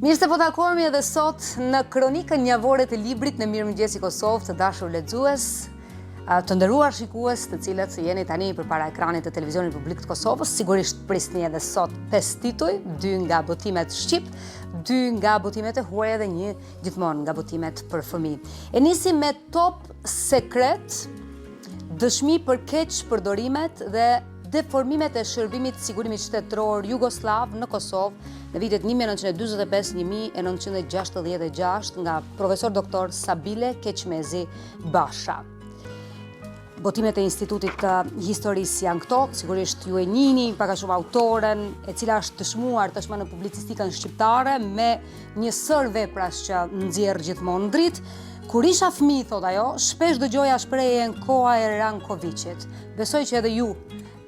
Mirë se po takohemi edhe sot në kronikën javore të librit në Mirëmëngjesi Kosovë, të dashur lexues, të nderuar shikues, të cilët jeni tani përpara ekranit të televizionit publik të Kosovës. Sigurisht prisni edhe sot 5 tituj, 2 nga botimet shqip, 2 nga botimet e huaja dhe 1 gjithmonë nga botimet për fëmijë. E nisim me Top Secret, dëshmi për keq përdorimet dhe deformimet e shërbimit sigurimit shtetëror jugoslav në Kosovë në vitet 1945-1966 nga profesor doktor Sabile Keqmezi Basha. Botimet e Institutit të Historisë janë këto, sigurisht ju e njihni pak a shumë autoren, e cila është dëshmuar tashmë në publicistikën shqiptare me një sër veprash që nxjerr gjithmonë dritë. Kur isha fëmijë, thot ajo, shpesh dëgjoja shprehjen koha e Rankovicit. Besoj që edhe ju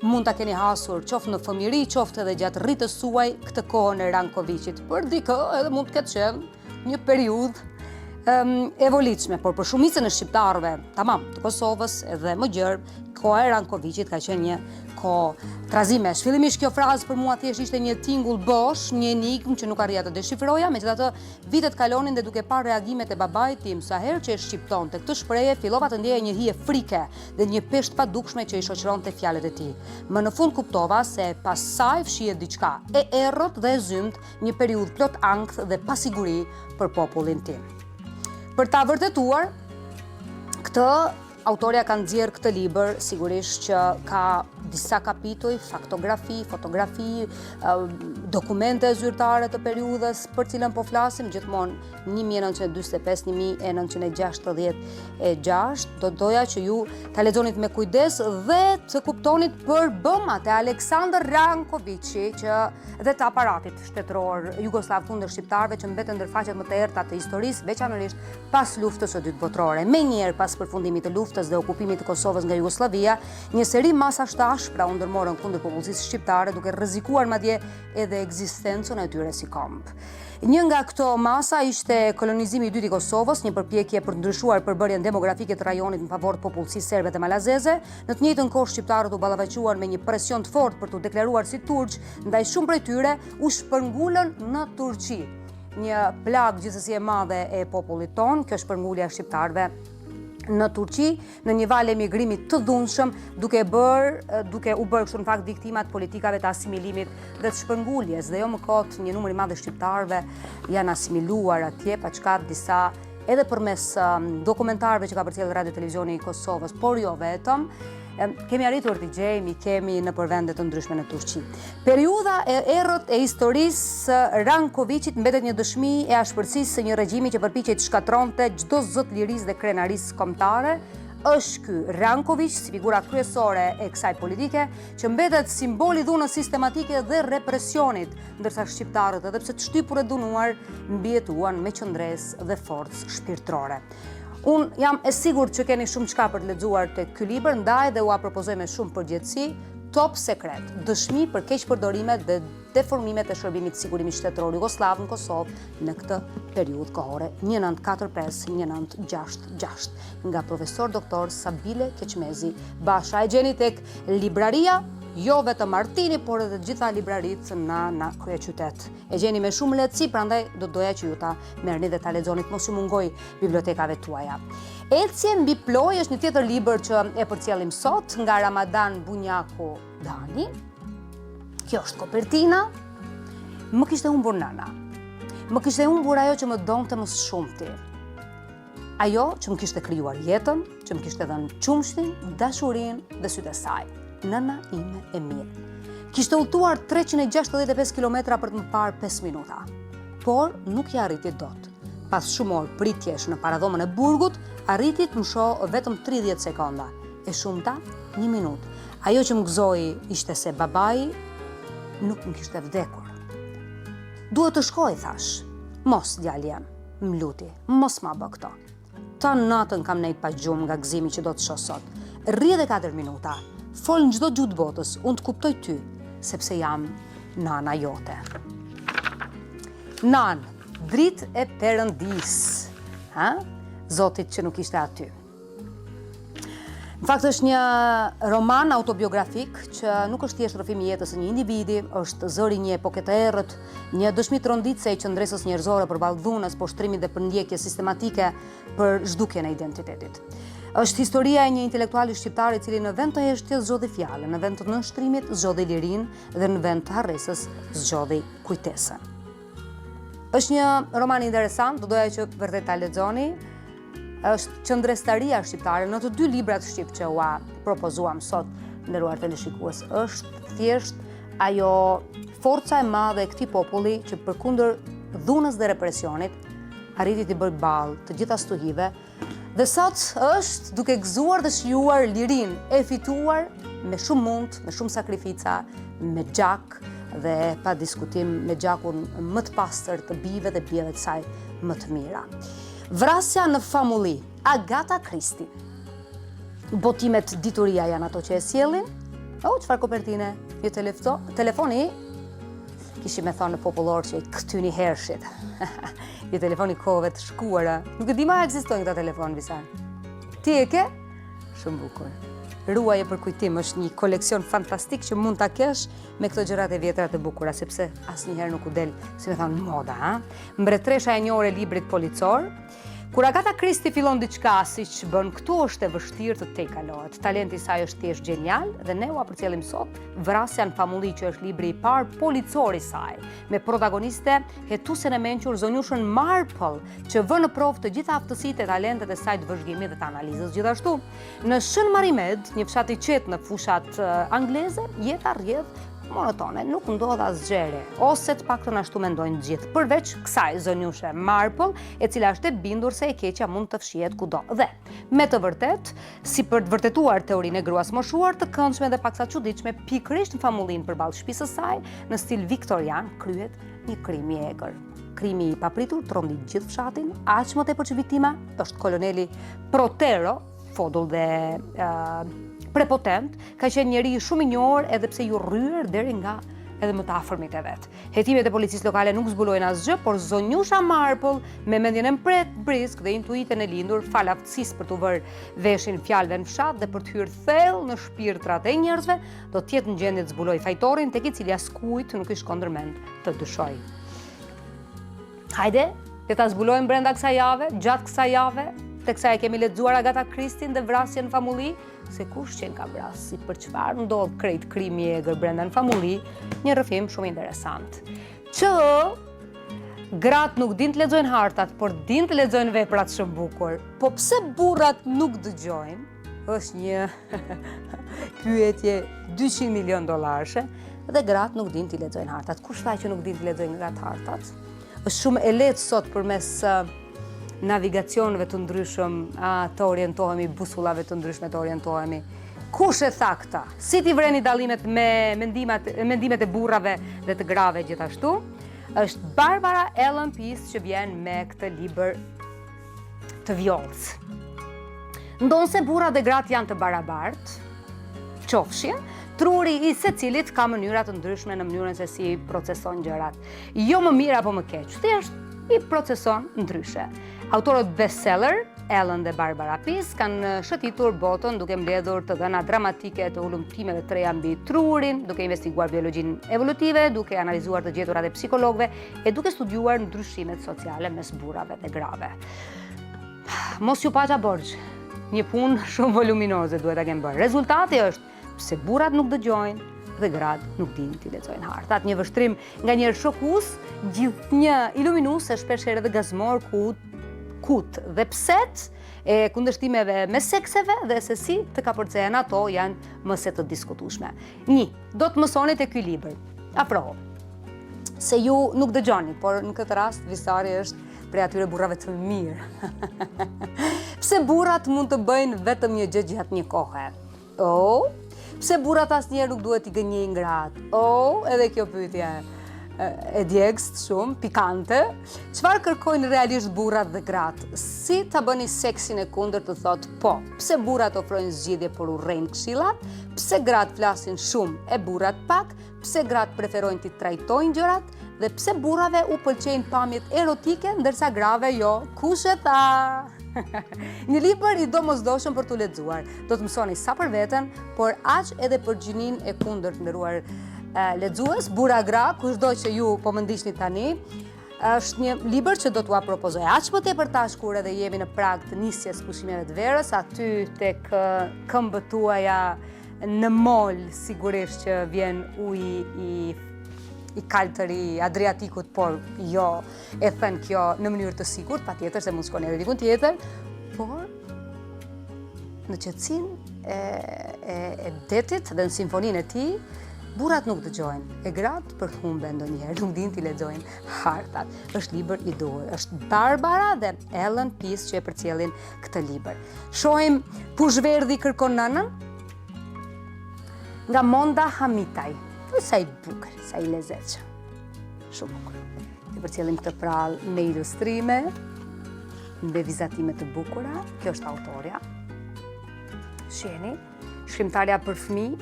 mund ta keni hasur qoftë në fëmijëri, qoftë edhe gjatë rritës suaj këtë kohën e Rankovicit. Për dikë edhe mund të ketë qenë një periudhë e volitshme, por për shumicën e shqiptarëve, tamam, të Kosovës edhe më gjerë, koha e Rankovicit ka qenë një kohë trazimesh. Fillimisht kjo frazë për mua thjesht ishte një tingull bosh, një enigmë që nuk arrija të deshifroja, megjithatë vitet kalonin dhe duke parë reagimet e babait tim sa herë që e shqiptonte këtë shprehje, fillova të ndjeja një hije frike dhe një peshë padukshme që i shoqëronte fjalët e tij. Më në fund kuptova se pas saj fshihet diçka e errët dhe e zymt, një periudhë plot ankth dhe pasiguri për popullin tim. Për ta vërtetuar këtë, autorja ka nxjerrë këtë libër, sigurisht që ka disa kapituj, faktografi, fotografi, dokumente zyrtare të periudhës për cilën po flasim, gjithmonë 1945-1966. Doja që ju ta lexonit me kujdes dhe të kuptonit për bëmat e Aleksandar Rankovici dhe të aparatit shtetëror jugoslav kundër shqiptarëve që mbeten ndër faqet më të errta të historisë, veçanërisht pas luftës së dytë botërore. Menjëherë pas përfundimit të luftës dhe okupimit të Kosovës nga Jugosllavia, një seri masash të ashpra u ndërmorën kundër popullsisë shqiptare, duke rrezikuar madje edhe ekzistencën e tyre si komb. Një nga këto masa ishte kolonizimi i dytë i Kosovës, një përpjekje për të ndryshuar përbërjen demografike të rajonit në favor të popullsisë serbe dhe malazeze. Në të njëjtën kohë shqiptarët u ballavaquan me një presion të fortë për t'u deklaruar si turq, ndaj shumë prej tyre u shpërngulën në Turqi. Një plagë gjithsesi e madhe e popullit ton, kjo shpërngulja e shqiptarëve në Turqi, në një valë emigrimi të dhunshëm, duke u bërë kështu në fakt viktimat politikave të asimilimit dhe të shpërnguljes, dhe jo më kot një numër i madh shqiptarëve janë asimiluar atje, paçka disa edhe përmes dokumentarëve që ka përcjellë Radio Televizioni i Kosovës, por jo vetëm. Kemi arritur t'i gjejmë, kemi në përvende të ndryshme në Turqi. Periudha e errët e historisë Rankovicit mbetet një dëshmi e ashpërësisë së një regjimi që përpiqej të shkatronte çdo zot lirisë dhe krenarisë kombëtare. Është ky Rankovic, si figura kryesore e kësaj politike, që mbetet simboli i dhunës sistematike dhe represionit, ndërsa shqiptarët, edhe pse të shtypur e dhunuar, mbijetuan me qëndresë dhe forcë shpirtërore. Unë jam e sigurt që keni shumë çka për të lexuar te ky libër, ndaj dhe ua propozoj me shumë përgjegjësi Top Secret, dëshmi për keq përdorimet dhe deformimet e shërbimit sigurimit shtetëror jugoslav në Kosovë në këtë periudhë kohore 1945-1966 nga profesor doktor Sabile Keqmezi Basha. E gjeni tek libraria, jo vetëm Martini, por edhe të gjitha libraritë në kryeqytet. E gjeni me shumë lehtësi, prandaj do doja që ju ta merrni dhe ta lexonit, mos ju mungoj bibliotekave tuaja. Ecje mbi plojë është një tjetër libër që e përcjellim sot nga Ramadan Bunjaku Dani. Kjo është kopertina. Më kishte humbur nana. Më kishte humbur ajo që më donte më shumti. Ajo që më kishte krijuar jetën, që më kishte dhënë qumshtin, dashurinë dhe sytë e saj. Nëna ime e mirë. Kishte udhëtuar 365 kilometra për të më parë 5 minuta. Por nuk i arriti dot. Pas shumë orë pritjesh në paradhomën e burgut, arriti të më shoh vetëm 30 sekonda. E shumta 1 minutë. Ajo që më gëzoi ishte se babai nuk më kishte vdekur. Duhet të shkoj, thash. Mos, djali jam, më luti, mos ma bë këto. Ta natën kam nejt pa gjumë nga gëzimi që do të shoh sot. Rri 4 minuta. Fol në çdo gjuhë të botës, unë të kuptoj ty, sepse jam nana jote. Nan, dritë e Perëndis, Zotit që nuk ishte aty. Në fakt është një roman autobiografik që nuk është thjesht rrëfimi i jetës së një individi, është zëri një epoke të errët, një dëshmi tronditse e qëndresës njerëzore përballë dhunës, poshtrimit dhe përndjekjes sistematike për zhdukjen e identitetit. Është historia e një intelektuali shqiptar i cili në vend të heshtjes zgjodhi fjalën, në vend të nënshtrimit zgjodhi lirinë dhe në vend të harresës zgjodhi kujtesën. Është një roman interesant, do doja që vërtet ta lexoni. Është qëndrestaria shqiptare në të dy librat shqip që ua propozuam sot, nderuar teleshikues. Është thjesht ajo forca e madhe e këtij populli që përkundër dhunës dhe represionit arriti të bëjë ballë të gjitha stuhive dhe sot është duke gëzuar dhe shijuar lirinë e fituar me shumë mund, me shumë sakrifica, me gjak dhe pa diskutim me gjakun më të pastër të bijve dhe bijeve të saj më të mira. Vrasja në famulli, Agatha Christie. Botimet dituria janë ato që e sjellin. Çfarë kopertine? Një telefoni, kishim e thonë në popullor që i këtyni hershit. Një telefoni kohëve të shkuara. Nuk e di ma ekzistojnë këta telefon, Visan. Ti e ke? Shumë bukur. Ruaje për kujtim, është një koleksion fantastik që mund ta kesh me këto gjërat e vjetra të bukura, sepse asnjëherë nuk u del, si më thonë, moda, ha? Mbretëresha e njohur e librit policor. Kur Agatha Christie fillon diçka siç bën këtu, është e vështirë të tejkalohet. Talenti i saj është thjesht genial dhe ne ua përcjellim sot Vrasja në famulli, që është libri i parë policor i saj, me protagoniste hetuesen e mençur zonjushën Marple, që vë në provë të gjitha aftësitë e talentet e saj të vëzhgimit dhe të analizës. Gjithashtu, në Shën Marimed, një fshat i qetë në fushat angleze, jeta rrjedh monotone, nuk ndodh asgjëre, ose të paktën ashtu mendojnë gjithë, përveç kësaj zonjushe Marple, e cila është e bindur se e keqja mund të fshihet kudo. Dhe, me të vërtet, si për të vërtetuar teorinë e gruas moshuar, të këndshme dhe paksa çuditshme, pikërisht në famullinë përballë shtëpisë së saj, në stil viktorian, kryhet një krim i egër. Krimi i papritur trondi gjithë fshatin, aq më tepër që viktima është koloneli Protero, fodull dhe prepotent, ka qenë njeri shumë i njohur edhe pse ju rryer deri nga edhe më të afërmit e vet. Hetimet e policisë lokale nuk zbulojnë asgjë, por zonjusha Marple, me mendjen e brisk dhe intuitën e lindur, fal aftësisë për të vërë veshin fjalëve në fshat dhe për të hyrë thellë në shpirtrat e njerëzve, do të jetë në gjendje të zbulojë fajtorin tek i cili askujt nuk i shkon ndërmend të dyshojë. Hajde, le ta zbulojmë brenda kësaj jave, gjatë kësaj jave, teksa e kemi lexuar Agatha Christie dhe Vrasjen në famulli, se kush që ka vras, si për çfarë ndodh krejt krimi i egër brenda në famulli, një rrëfim shumë interesant. Që gratë nuk din të lexojnë hartat, por din të lexojnë veprat shumë bukur. Po pse burrat nuk dëgjojnë? Është një pyetje $200 milion dhe gratë nuk din të lexojnë hartat. Kush tha që nuk din të lexojnë gratë hartat? Është shumë e lehtë sot përmes navigacionëve të ndryshëm të orientohemi, busullave të ndryshme të orientohemi. Kush e tha këta? Si t'i vreni dallimet me mendimet e burrave dhe të grave gjithashtu? Është Barbara Ellen Pease që vjen me këtë libër të vjollës. Ndonse burrat dhe gratë janë të barabartë, qofshin, truri i secilit ka mënyra të ndryshme në mënyrën se si proceson gjërat. Jo më mirë apo më keq, thjesht i proceson ndryshe. Autorët bestseller, Ellen dhe Barbara Pease, kanë shëtitur botën duke mbledhur të dhëna dramatike të ulëmtimeve të reja mbi trurin, duke investiguar biologjinë evolutive, duke analizuar të gjeturat e psikologëve e duke studiuar ndryshimet sociale mes burrave dhe grave. Mos ju paqa borxh, një punë shumë voluminoze duhet ta kem bërë. Rezultati është pse burrat nuk dëgjojnë dhe gratë nuk dinë të lexojnë hartat. Një vështrim nga një shokus, gjithnjë iluminues e shpeshherë edhe gazmor kut dhe pset e kundërshtimeve me sekseve dhe se si të kapërcehen ato janë më se të diskutueshme. Do të mësoni te ky libër. Afrohu. Se ju nuk dëgjoni, por në këtë rast Visari është prej atyre burrave të mirë. Pse burrat mund të bëjnë vetëm një gjë gjatë një kohe? Pse burrat asnjëherë nuk duhet t'i gënjejnë gratë? Edhe kjo pyetje e djegst shumë, pikante. Çfarë kërkojnë realisht burrat dhe gratë? Si ta bëni seksin e kundërt të thotë po? Pse burrat ofrojnë zgjidhje por urrejnë këshillat? Pse gratë flasin shumë e burrat pak? Pse gratë preferojnë t'i trajtojnë gjërat? dhe pse burrave u pëlqejnë pamjet erotike, ndërsa grave jo. Kush e tha? Një libër i domosdoshëm për t'u lexuar. Do të mësoni sa për veten, por aq edhe për gjinin e kundërt, nderuar lexues, burra gra, kushdo që ju po më ndiqni tani. Është një libër që do t'ua propozoj. Aq më tepër tash kur edhe jemi në prag të nisjes pushimeve të verës, aty tek këmbët tuaja në mol, sigurisht që vjen uji i kaltër i Adriatikut, por jo e thënë kjo në mënyrë të sigurt, patjetër se mund shkoni edhe dikun tjetër, por në qetësinë e detit dhe në simfoninë e tij, burrat nuk dëgjojnë, e gratë për humbe ndonjëherë, nuk din t'i lexojnë hartat. Është libër i duhur, është Barbara dhe Ellen Pease që e përcjellin këtë libër. Shohim Pushverdhi kërkon nënën nga Monda Hamitaj. Sa i bukur, sa i lezetshëm. Shumë bukur. E përcjellim këtë prallë me ilustrime, me vizatime të bukura. Kjo është autorja. Shihni, shkrimtarja për fëmijë,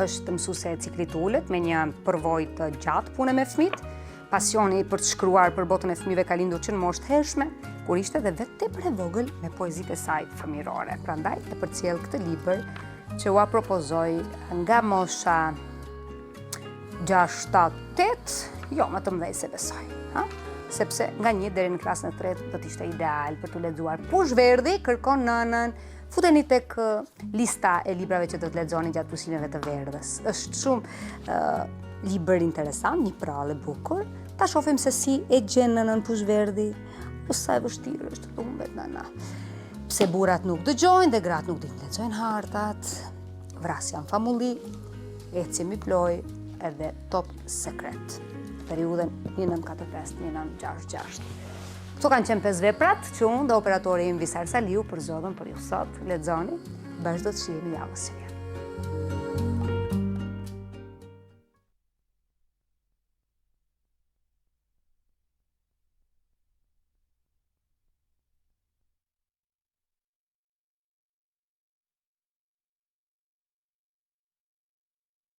është mësuese e ciklit ulët me një përvojë të gjatë pune me fëmijët. Pasioni për të shkruar për botën e fëmijëve ka lindur që në moshë të hershme, kur ishte dhe vetë tepër e vogël me poezitë e saj fëmijërore. Prandaj të përcjell këtë libër që ua propozoj nga mosha 6-7-8, jo më të mëdhej se besoj, sepse nga 1 deri në klasën e 3 do t'ishte ideal për t'u lexuar. Pushverdhi kërkon nënën. Futeni tek lista e librave që do të lexoni gjatë pushimeve të verdhës. Është shumë libër interesant, një prallë e bukur. Ta shohim se si e gjen nënën Pushverdhi. Sa e vështirë është të humbet nëna. Pse burrat nuk dëgjojnë dhe gratë nuk dinë të lexojnë hartat. Vrasja në famulli, ecje mbi ploj, edhe Top Secret. Periudën 1945-1966. Këto kanë qenë 5 veprat që unë dhe operatori im Visar Saliu përzodhën për ju sot. Lexoni, bashkë do të shihemi javës.